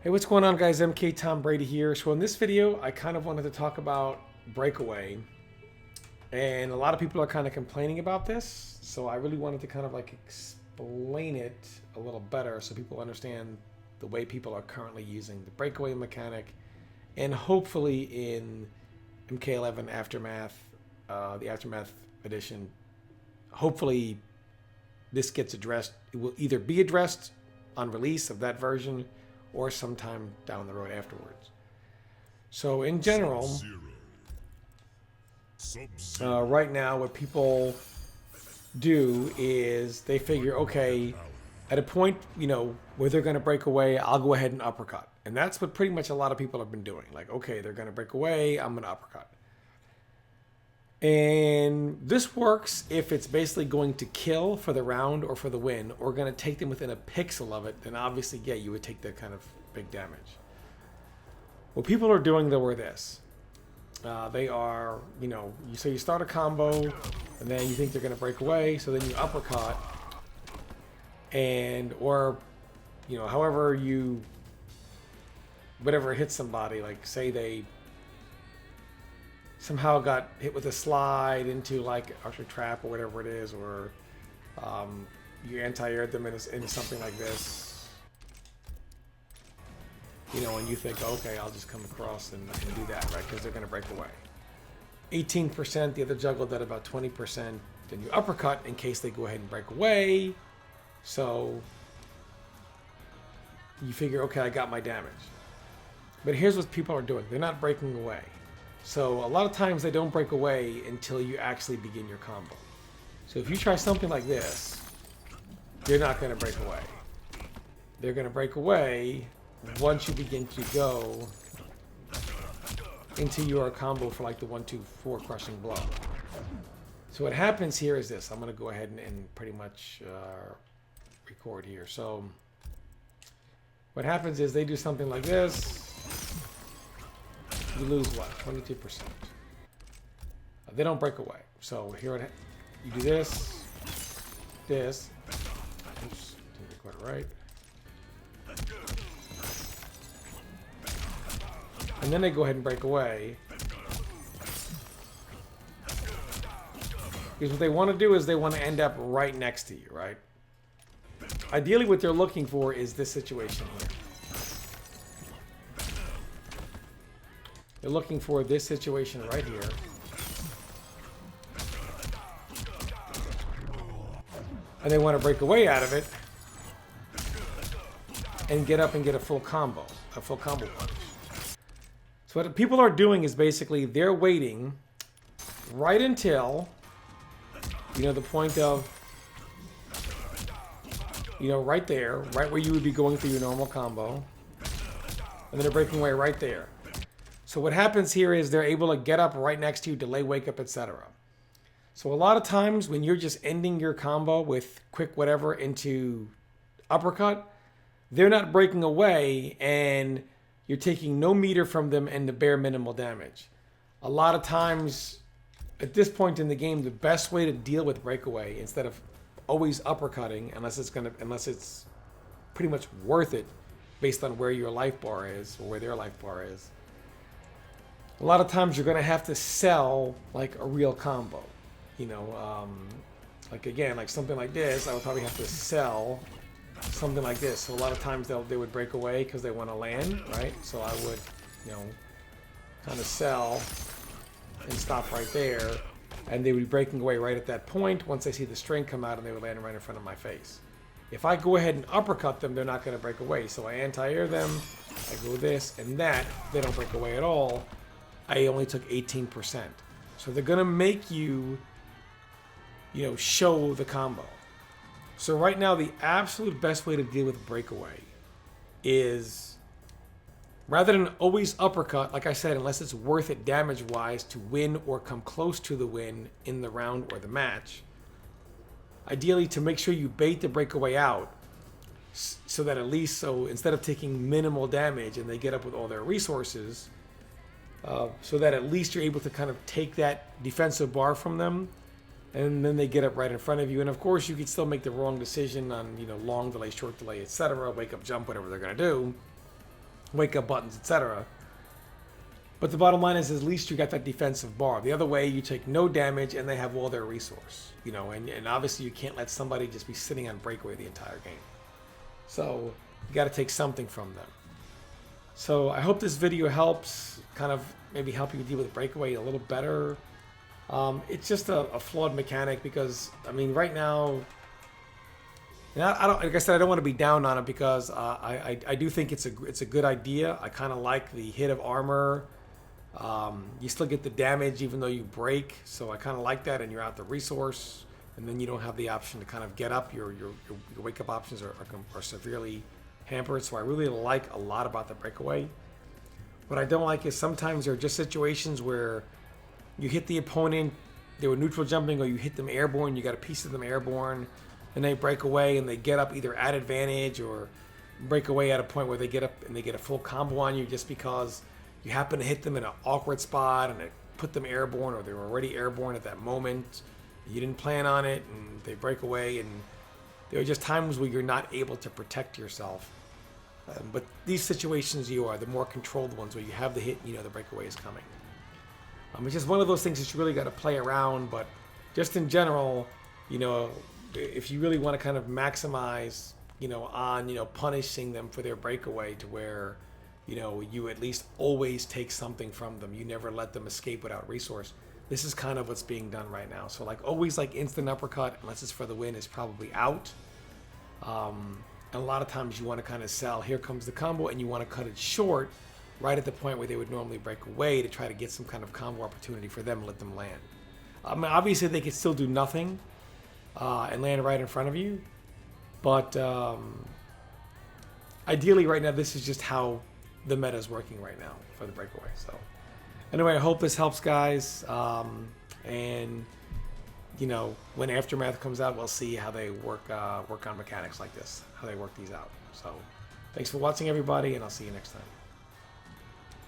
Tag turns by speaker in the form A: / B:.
A: Hey, what's going on, guys? MK Tom Brady here. So in this video, I kind of wanted to talk about Breakaway, and a lot of people are kind of complaining about this. So I really wanted to kind of like explain it a little better so people understand the way people are currently using the Breakaway mechanic, and hopefully in MK11 Aftermath, the Aftermath edition, hopefully this gets addressed. It will either be addressed on release of that version or sometime down the road afterwards. So in general, right now what people do is they figure, okay, at a point, where they're going to break away, I'll go ahead and uppercut. And that's what pretty much a lot of people have been doing. Like, okay, they're going to break away, I'm going to uppercut. And this works if it's basically going to kill for the round or for the win, or going to take them within a pixel of it, then obviously, yeah, you would take that kind of big damage. What people are doing, though, are this. They are, so you start a combo, and then you think they're going to break away, so then you uppercut, or however whatever hits somebody, like say they somehow got hit with a slide into like a trap or whatever it is, or you anti-aired them into something like this, and you think, okay, I'll just come across and do that, right? Because they're going to break away. 18%, the other juggled at about 20%. Then you uppercut in case they go ahead and break away. So you figure, okay, I got my damage. But here's what people are doing. They're not breaking away. So a lot of times they don't break away until you actually begin your combo. So if you try something like this, you're not going to break away. They're going to break away once you begin to go into your combo for like the 1-2-4 crushing blow. So what happens here is this. I'm going to go ahead and pretty much record here. So what happens is they do something like this. You lose what? 22%. They don't break away. So here you do this. Oops, didn't record it right. And then they go ahead and break away. Because what they want to do is they want to end up right next to you, right? Ideally, what they're looking for is this situation here. They're looking for this situation right here. And they want to break away out of it and get up and get a full combo punch. So what people are doing is basically they're waiting right until, the point of, right there, right where you would be going through your normal combo. And then they're breaking away right there. So what happens here is they're able to get up right next to you, delay, wake up, etc. So a lot of times when you're just ending your combo with quick whatever into uppercut, they're not breaking away and you're taking no meter from them and the bare minimal damage. A lot of times at this point in the game, the best way to deal with breakaway, instead of always uppercutting, unless it's pretty much worth it based on where your life bar is or where their life bar is, a lot of times you're going to have to sell like a real combo. Like something like this, I would probably have to sell something like this. So a lot of times they would break away because they want to land, right? So I would, kind of sell and stop right there. And they would be breaking away right at that point once they see the string come out, and they would land right in front of my face. If I go ahead and uppercut them, they're not going to break away. So I anti-air them, I go this and that, they don't break away at all. I only took 18%. So they're going to make you, show the combo. So right now, the absolute best way to deal with breakaway is, rather than always uppercut, like I said, unless it's worth it damage-wise to win or come close to the win in the round or the match, ideally to make sure you bait the breakaway out so that at least, instead of taking minimal damage and they get up with all their resources, so that at least you're able to kind of take that defensive bar from them, and then they get up right in front of you. And of course, you could still make the wrong decision on, long delay, short delay, etc., wake up, jump, whatever they're going to do. wake up buttons, etc. But the bottom line is at least you got that defensive bar. The other way, you take no damage and they have all their resource. You know, and obviously you can't let somebody just be sitting on breakaway the entire game. So you got to take something from them. So I hope this video helps kind of maybe help you deal with breakaway a little better. It's just a flawed mechanic because, I mean, right now, and I don't, like I said, I don't want to be down on it because I do think it's a good idea. I kind of like the hit of armor. You still get the damage even though you break, so I kind of like that, and you're out the resource, and then you don't have the option to kind of get up. Your wake up options are severely hampered, so I really like a lot about the breakaway. What I don't like is sometimes there are just situations where you hit the opponent, they were neutral jumping, or you hit them airborne, you got a piece of them airborne, and they break away and they get up either at advantage or break away at a point where they get up and they get a full combo on you just because you happen to hit them in an awkward spot and it put them airborne, or they were already airborne at that moment. You didn't plan on it and they break away, and there are just times where you're not able to protect yourself. But these situations you are, the more controlled ones where you have the hit and you know the breakaway is coming. It's just one of those things that you really got to play around, but just in general, you know, if you really want to kind of maximize, you know, on, you know, punishing them for their breakaway to where, you know, you at least always take something from them. You never let them escape without resource. This is kind of what's being done right now. So like always, like instant uppercut, unless it's for the win, is probably out. And a lot of times you want to kind of sell, here comes the combo, and you want to cut it short right at the point where they would normally break away to try to get some kind of combo opportunity for them and let them land. Obviously they could still do nothing and land right in front of you, but ideally right now this is just how the meta is working right now for the breakaway. So anyway, I hope this helps, guys, and you know, when Aftermath comes out, we'll see how they work on mechanics like this, how they work these out. So thanks for watching, everybody, and I'll see you next time.